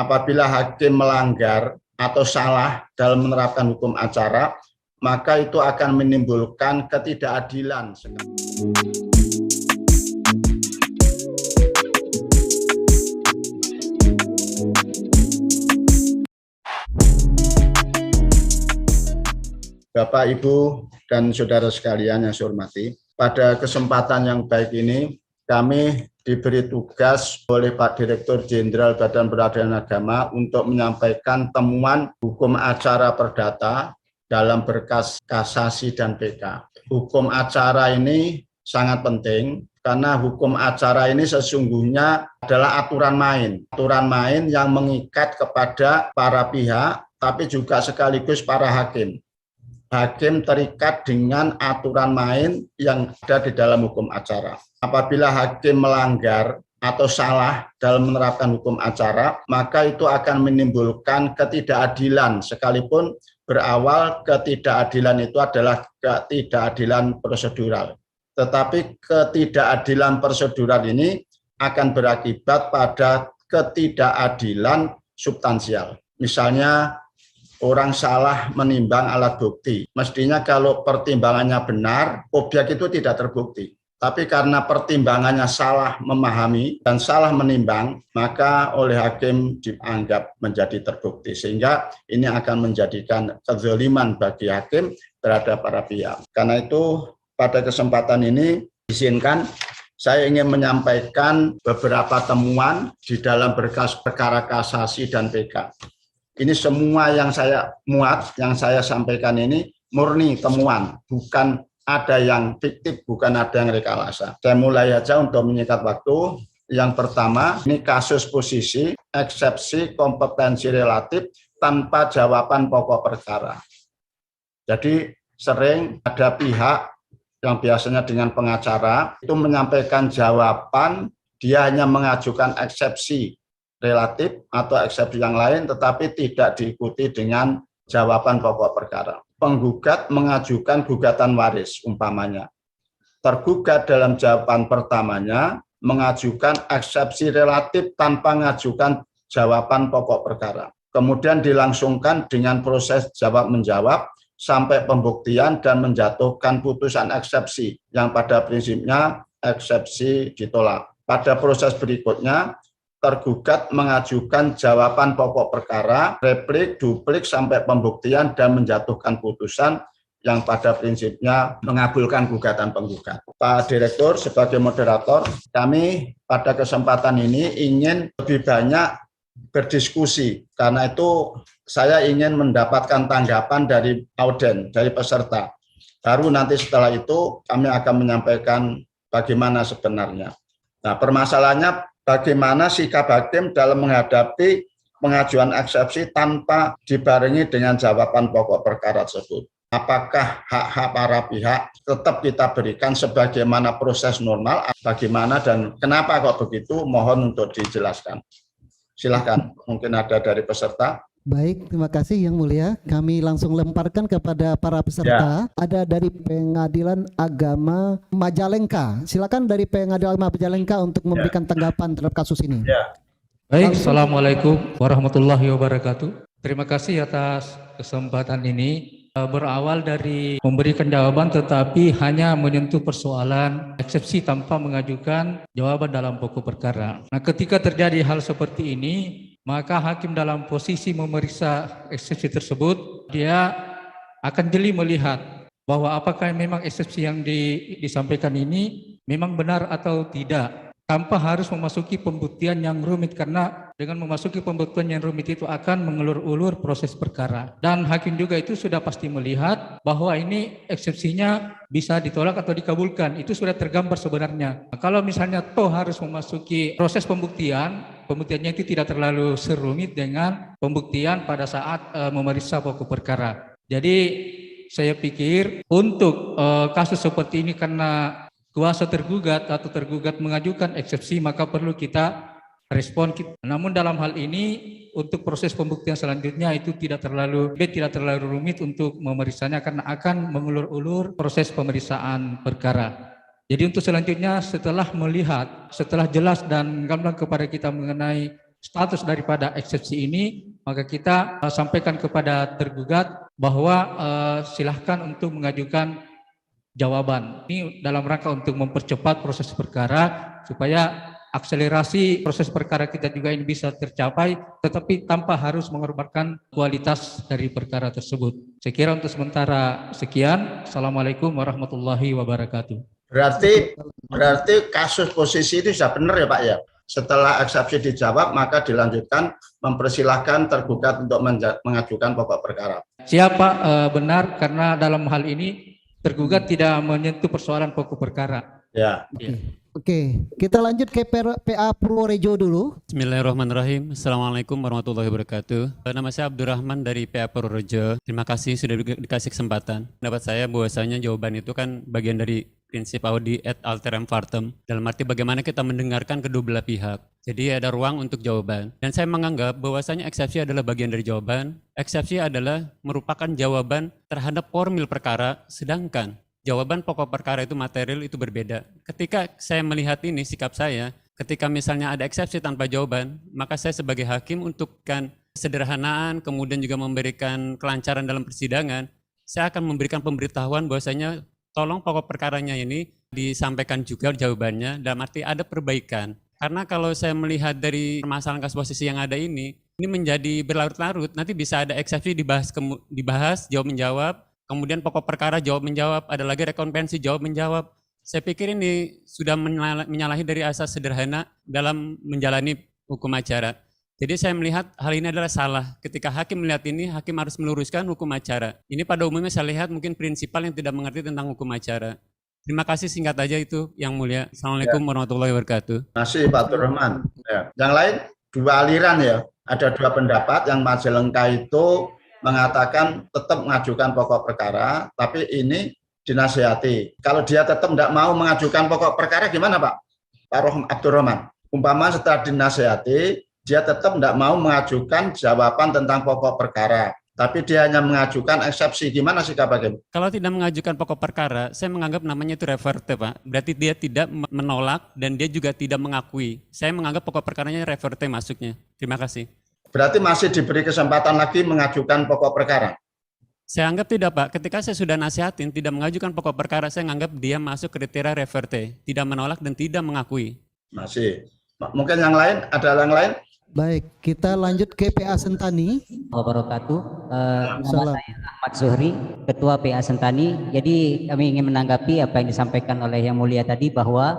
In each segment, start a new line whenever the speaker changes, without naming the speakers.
Apabila hakim melanggar atau salah dalam menerapkan hukum acara, maka itu akan menimbulkan ketidakadilan. Bapak, Ibu, dan saudara sekalian yang saya hormati, pada kesempatan yang baik ini, kami diberi tugas oleh Pak Direktur Jenderal Badan Peradilan Agama untuk menyampaikan temuan hukum acara perdata dalam berkas kasasi dan PK. Hukum acara ini sangat penting karena hukum acara ini sesungguhnya adalah aturan main yang mengikat kepada para pihak, tapi juga sekaligus para hakim. Hakim terikat dengan aturan main yang ada di dalam hukum acara. Apabila hakim melanggar atau salah dalam menerapkan hukum acara, maka itu akan menimbulkan ketidakadilan, sekalipun berawal ketidakadilan itu adalah ketidakadilan prosedural. Tetapi ketidakadilan prosedural ini akan berakibat pada ketidakadilan substansial. Misalnya, orang salah menimbang alat bukti. Mestinya kalau pertimbangannya benar, objek itu tidak terbukti. Tapi karena pertimbangannya salah memahami dan salah menimbang, maka oleh hakim dianggap menjadi terbukti. Sehingga ini akan menjadikan kezaliman bagi hakim terhadap para pihak. Karena itu pada kesempatan ini izinkan saya ingin menyampaikan beberapa temuan di dalam berkas perkara kasasi dan PK. Ini semua yang saya muat, yang saya sampaikan ini murni temuan, bukan ada yang fiktif, bukan ada yang rekayasa. Saya mulai aja untuk menyingkat waktu. Yang pertama, ini kasus posisi, eksepsi kompetensi relatif tanpa jawaban pokok perkara. Jadi sering ada pihak yang biasanya dengan pengacara itu menyampaikan jawaban, dia hanya mengajukan eksepsi relatif atau eksepsi yang lain, tetapi tidak diikuti dengan jawaban pokok perkara. Penggugat mengajukan gugatan waris umpamanya. Tergugat dalam jawaban pertamanya mengajukan eksepsi relatif tanpa mengajukan jawaban pokok perkara. Kemudian dilangsungkan dengan proses jawab-menjawab sampai pembuktian dan menjatuhkan putusan eksepsi yang pada prinsipnya eksepsi ditolak. Pada proses berikutnya, tergugat mengajukan jawaban pokok perkara, replik, duplik, sampai pembuktian dan menjatuhkan putusan yang pada prinsipnya mengabulkan gugatan penggugat. Pak Direktur, sebagai moderator, kami pada kesempatan ini ingin lebih banyak berdiskusi. Karena itu saya ingin mendapatkan tanggapan dari auden, dari peserta. Baru nanti setelah itu kami akan menyampaikan bagaimana sebenarnya. Nah, permasalahannya bagaimana sikap hakim dalam menghadapi pengajuan eksepsi tanpa dibarengi dengan jawaban pokok perkara tersebut. Apakah hak-hak para pihak tetap kita berikan sebagaimana proses normal, bagaimana dan kenapa kok begitu, mohon untuk dijelaskan. Silakan, mungkin ada dari peserta.
Baik, terima kasih Yang Mulia. Kami langsung lemparkan kepada para peserta. Ya. Ada dari Pengadilan Agama Majalengka. Silakan dari Pengadilan Agama Majalengka untuk memberikan tanggapan terhadap kasus ini.
Ya. Baik, Assalamualaikum warahmatullahi wabarakatuh. Terima kasih atas kesempatan ini. Berawal dari memberikan jawaban tetapi hanya menyentuh persoalan eksepsi tanpa mengajukan jawaban dalam pokok perkara. Nah, ketika terjadi hal seperti ini, maka hakim dalam posisi memeriksa eksepsi tersebut, dia akan jeli melihat bahwa apakah memang eksepsi yang disampaikan ini memang benar atau tidak, tanpa harus memasuki pembuktian yang rumit, karena dengan memasuki pembuktian yang rumit itu akan mengulur-ulur proses perkara. Dan hakim juga itu sudah pasti melihat bahwa ini eksepsinya bisa ditolak atau dikabulkan, itu sudah tergambar sebenarnya. Nah, kalau misalnya toh harus memasuki proses pembuktiannya itu tidak terlalu serumit dengan pembuktian pada saat memeriksa pokok perkara. Jadi saya pikir untuk kasus seperti ini, karena kuasa tergugat atau tergugat mengajukan eksepsi, maka perlu kita respon. Namun dalam hal ini untuk proses pembuktian selanjutnya itu tidak terlalu rumit untuk memeriksanya, karena akan mengulur-ulur proses pemeriksaan perkara. Jadi untuk selanjutnya, setelah jelas dan gamblang kepada kita mengenai status daripada eksepsi ini, maka kita sampaikan kepada tergugat bahwa silahkan untuk mengajukan jawaban. Ini dalam rangka untuk mempercepat proses perkara supaya akselerasi proses perkara kita juga ini bisa tercapai, tetapi tanpa harus mengorbankan kualitas dari perkara tersebut. Saya kira untuk sementara sekian. Assalamualaikum warahmatullahi wabarakatuh.
Berarti kasus posisi itu sudah benar ya Pak ya? Setelah eksepsi dijawab, maka dilanjutkan mempersilahkan tergugat untuk mengajukan pokok perkara.
Siapa benar, karena dalam hal ini tergugat tidak menyentuh persoalan pokok perkara.
Ya.
Oke, kita lanjut ke PA Purworejo dulu.
Bismillahirrahmanirrahim. Assalamualaikum warahmatullahi wabarakatuh. Nama saya Abdurrahman dari PA Purworejo. Terima kasih sudah dikasih kesempatan. Pendapat saya bahwasanya jawaban itu kan bagian dari prinsip audi et alteram partem. Dalam arti bagaimana kita mendengarkan kedua belah pihak. Jadi ada ruang untuk jawaban. Dan saya menganggap bahwasanya eksepsi adalah bagian dari jawaban. Eksepsi adalah merupakan jawaban terhadap formil perkara, sedangkan jawaban pokok perkara itu material itu berbeda. Ketika saya melihat ini sikap saya, ketika misalnya ada eksepsi tanpa jawaban, maka saya sebagai hakim untuk sederhanaan, kemudian juga memberikan kelancaran dalam persidangan, saya akan memberikan pemberitahuan bahwasanya tolong pokok perkaranya ini disampaikan juga jawabannya, dalam arti ada perbaikan. Karena kalau saya melihat dari permasalahan kasus posisi yang ada ini menjadi berlarut-larut, nanti bisa ada eksepsi dibahas jawab menjawab, kemudian pokok perkara jawab menjawab, ada lagi rekonvensi jawab menjawab. Saya pikir ini sudah menyalahi dari asas sederhana dalam menjalani hukum acara. Jadi saya melihat hal ini adalah salah. Ketika hakim melihat ini, hakim harus meluruskan hukum acara. Ini pada umumnya saya lihat mungkin prinsipal yang tidak mengerti tentang hukum acara. Terima kasih, singkat aja itu yang mulia. Assalamualaikum warahmatullahi wabarakatuh.
Terima kasih Pak Abdurrahman. Ya. Yang lain dua aliran ya. Ada dua pendapat yang Majalengka itu mengatakan tetap mengajukan pokok perkara, tapi ini dinasihati. Kalau dia tetap tidak mau mengajukan pokok perkara, gimana Pak Abdurrahman? Umpama setelah dinasihati, dia tetap tidak mau mengajukan jawaban tentang pokok perkara, tapi dia hanya mengajukan eksepsi. Gimana sikap hakim?
Kalau tidak mengajukan pokok perkara, saya menganggap namanya itu reverte, Pak. Berarti dia tidak menolak dan dia juga tidak mengakui. Saya menganggap pokok perkaranya reverte masuknya. Terima kasih.
Berarti masih diberi kesempatan lagi mengajukan pokok perkara?
Saya anggap tidak Pak, ketika saya sudah nasihatin tidak mengajukan pokok perkara, saya menganggap dia masuk kriteria reverte, tidak menolak dan tidak mengakui.
Masih. Mungkin yang lain, ada yang lain?
Baik, kita lanjut ke PA Sentani.
Wabarakatuh. Nama saya Ahmad Zuhri, Ketua PA Sentani. Jadi kami ingin menanggapi apa yang disampaikan oleh Yang Mulia tadi bahwa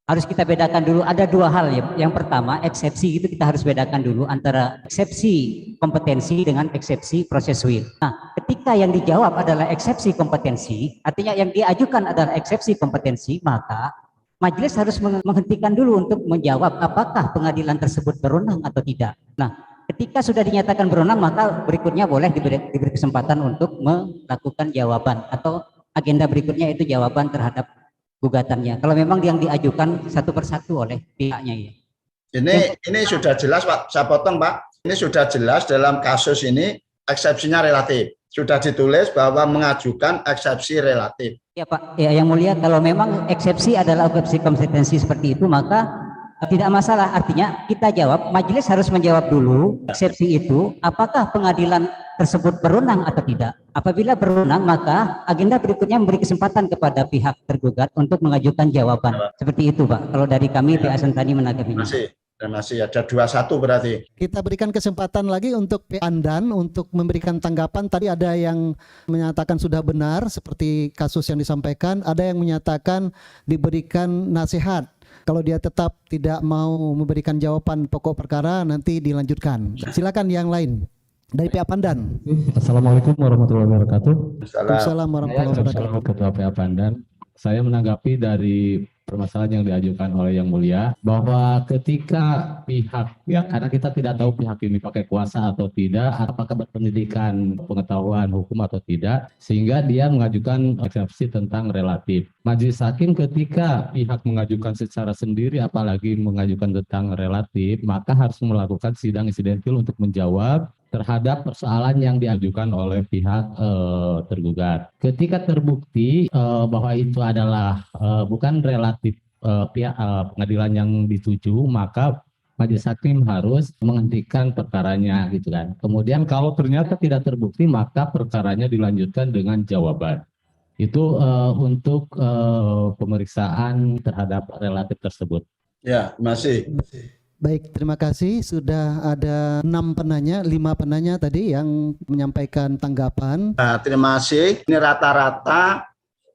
harus kita bedakan dulu, ada dua hal ya. Yang pertama, eksepsi itu kita harus bedakan dulu antara eksepsi kompetensi dengan eksepsi prosesuil. Nah, ketika yang dijawab adalah eksepsi kompetensi, artinya yang diajukan adalah eksepsi kompetensi, maka majelis harus menghentikan dulu untuk menjawab apakah pengadilan tersebut berwenang atau tidak. Nah, ketika sudah dinyatakan berwenang, maka berikutnya boleh diberi kesempatan untuk melakukan jawaban atau agenda berikutnya itu jawaban terhadap gugatannya. Kalau memang yang diajukan satu persatu oleh pihaknya ya.
Ini sudah jelas Pak, saya potong Pak. Ini sudah jelas dalam kasus ini eksepsinya relatif. Sudah ditulis bahwa mengajukan eksepsi relatif.
Ya Pak, ya Yang Mulia, kalau memang eksepsi adalah eksepsi kompetensi seperti itu, maka tidak masalah. Artinya kita jawab, majelis harus menjawab dulu eksepsi itu, apakah pengadilan tersebut berwenang atau tidak. Apabila berwenang, maka agenda berikutnya memberi kesempatan kepada pihak tergugat untuk mengajukan jawaban. Seperti itu Pak, kalau dari kami PA Sentani menanggapinya.
Masih ada 21 berarti.
Kita berikan kesempatan lagi untuk PA Andan untuk memberikan tanggapan. Tadi ada yang menyatakan sudah benar seperti kasus yang disampaikan, ada yang menyatakan diberikan nasihat. Kalau dia tetap tidak mau memberikan jawaban pokok perkara, nanti dilanjutkan. Silakan yang lain. Dari PA Pandan.
Assalamualaikum warahmatullahi wabarakatuh.
Waalaikumsalam warahmatullahi wabarakatuh.
Ketua PA Pandan. Saya menanggapi dari permasalahan yang diajukan oleh Yang Mulia bahwa ketika pihak karena kita tidak tahu pihak ini pakai kuasa atau tidak, apakah berpendidikan pengetahuan hukum atau tidak, sehingga dia mengajukan eksepsi tentang relatif. Majelis hakim ketika pihak mengajukan secara sendiri apalagi mengajukan tentang relatif, maka harus melakukan sidang insidentil untuk menjawab terhadap persoalan yang diajukan oleh pihak tergugat. Ketika terbukti bahwa itu adalah bukan relatif pihak pengadilan yang dituju, maka majelis hakim harus menghentikan perkaranya gitu kan. Kemudian kalau ternyata tidak terbukti maka perkaranya dilanjutkan dengan jawaban. Itu untuk pemeriksaan terhadap relatif tersebut.
Ya, masih.
Baik, terima kasih. Sudah ada 5 penanya tadi yang menyampaikan tanggapan.
Nah, terima kasih. Ini rata-rata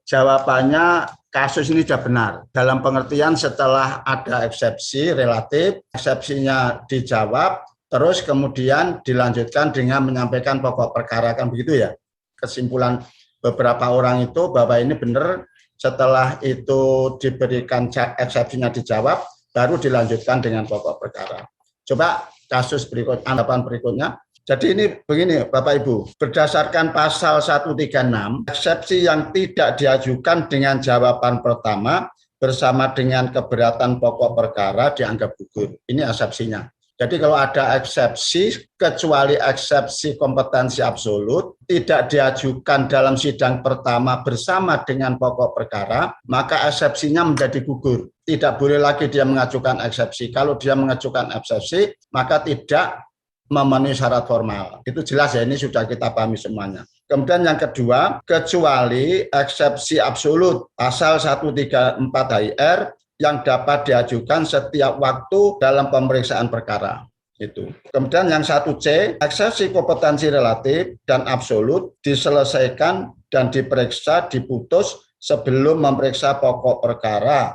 jawabannya kasus ini sudah benar. Dalam pengertian setelah ada eksepsi relatif, eksepsinya dijawab, terus kemudian dilanjutkan dengan menyampaikan pokok perkara, kan begitu ya. Kesimpulan beberapa orang itu bahwa ini benar, setelah itu diberikan eksepsinya dijawab, baru dilanjutkan dengan pokok perkara. Coba kasus anggapan berikutnya. Jadi ini begini Bapak Ibu, berdasarkan pasal 136, eksepsi yang tidak diajukan dengan jawaban pertama bersama dengan keberatan pokok perkara dianggap gugur. Ini eksepsinya. Jadi kalau ada eksepsi, kecuali eksepsi kompetensi absolut, tidak diajukan dalam sidang pertama bersama dengan pokok perkara, maka eksepsinya menjadi gugur. Tidak boleh lagi dia mengajukan eksepsi. Kalau dia mengajukan eksepsi, maka tidak memenuhi syarat formal. Itu jelas ya, ini sudah kita pahami semuanya. Kemudian yang kedua, kecuali eksepsi absolut, pasal 134 HIR, yang dapat diajukan setiap waktu dalam pemeriksaan perkara. Itu. Kemudian yang 1C, eksepsi kompetensi relatif dan absolut diselesaikan dan diperiksa, diputus sebelum memeriksa pokok perkara.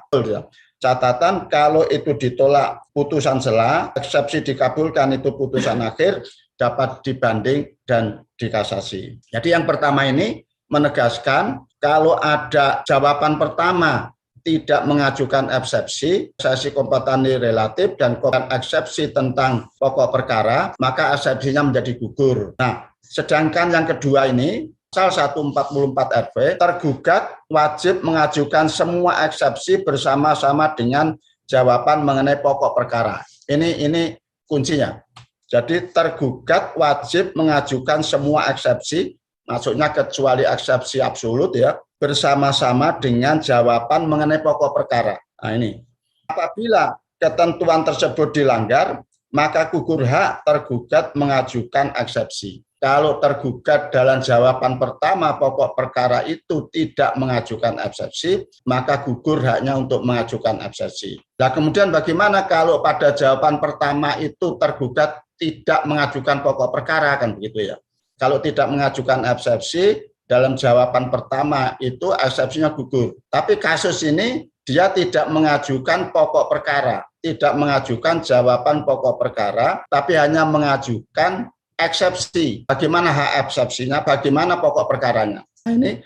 Catatan, kalau itu ditolak putusan sela, eksepsi dikabulkan itu putusan akhir, dapat dibanding dan dikasasi. Jadi yang pertama ini menegaskan kalau ada jawaban pertama tidak mengajukan eksepsi, eksepsi kompetensi relatif dan eksepsi tentang pokok perkara, maka eksepsinya menjadi gugur. Nah, sedangkan yang kedua ini, pasal 144 RW, tergugat wajib mengajukan semua eksepsi bersama-sama dengan jawaban mengenai pokok perkara. Ini kuncinya. Jadi tergugat wajib mengajukan semua eksepsi, maksudnya kecuali eksepsi absolut ya, bersama-sama dengan jawaban mengenai pokok perkara. Nah ini, apabila ketentuan tersebut dilanggar, maka gugur hak tergugat mengajukan eksepsi. Kalau tergugat dalam jawaban pertama pokok perkara itu tidak mengajukan eksepsi, maka gugur haknya untuk mengajukan eksepsi. Nah kemudian bagaimana kalau pada jawaban pertama itu tergugat tidak mengajukan pokok perkara, kan begitu ya. Kalau tidak mengajukan eksepsi, dalam jawaban pertama itu eksepsinya gugur. Tapi kasus ini dia tidak mengajukan pokok perkara, tidak mengajukan jawaban pokok perkara, tapi hanya mengajukan eksepsi. Bagaimana hak eksepsinya, bagaimana pokok perkaranya. Nah, ini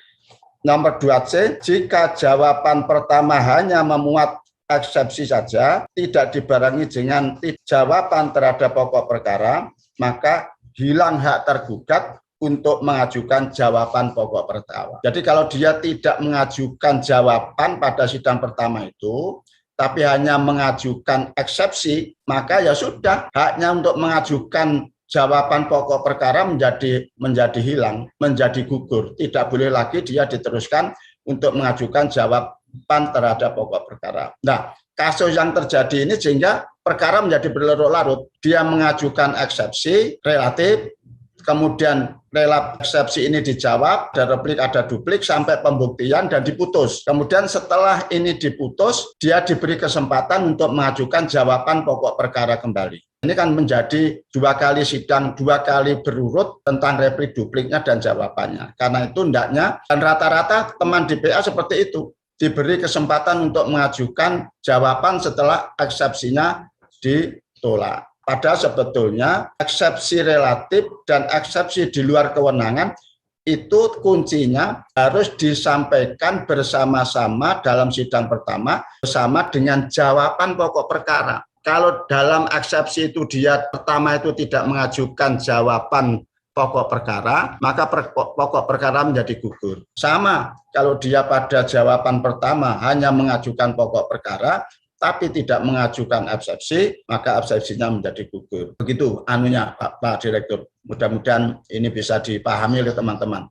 nomor 2C, jika jawaban pertama hanya memuat eksepsi saja, tidak dibarengi dengan jawaban terhadap pokok perkara, maka hilang hak tergugat untuk mengajukan jawaban pokok perkara. Jadi kalau dia tidak mengajukan jawaban pada sidang pertama itu, tapi hanya mengajukan eksepsi, maka ya sudah, haknya untuk mengajukan jawaban pokok perkara menjadi hilang, menjadi gugur. Tidak boleh lagi dia diteruskan untuk mengajukan jawaban terhadap pokok perkara. Nah, kasus yang terjadi ini sehingga perkara menjadi berlarut-larut. Dia mengajukan eksepsi relatif, kemudian eksepsi ini dijawab, ada replik, ada duplik, sampai pembuktian dan diputus. Kemudian setelah ini diputus, dia diberi kesempatan untuk mengajukan jawaban pokok perkara kembali. Ini kan menjadi 2 kali sidang, 2 kali berurut tentang replik, dupliknya, dan jawabannya. Karena itu hendaknya, dan rata-rata teman di PA seperti itu, diberi kesempatan untuk mengajukan jawaban setelah eksepsinya ditolak. Padahal sebetulnya eksepsi relatif dan eksepsi di luar kewenangan itu kuncinya harus disampaikan bersama-sama dalam sidang pertama bersama dengan jawaban pokok perkara. Kalau dalam eksepsi itu dia pertama itu tidak mengajukan jawaban pokok perkara, maka pokok perkara menjadi gugur. Sama kalau dia pada jawaban pertama hanya mengajukan pokok perkara, tapi tidak mengajukan eksepsi, maka eksepsinya menjadi gugur. Begitu anunya Pak Direktur. Mudah-mudahan ini bisa dipahami oleh teman-teman.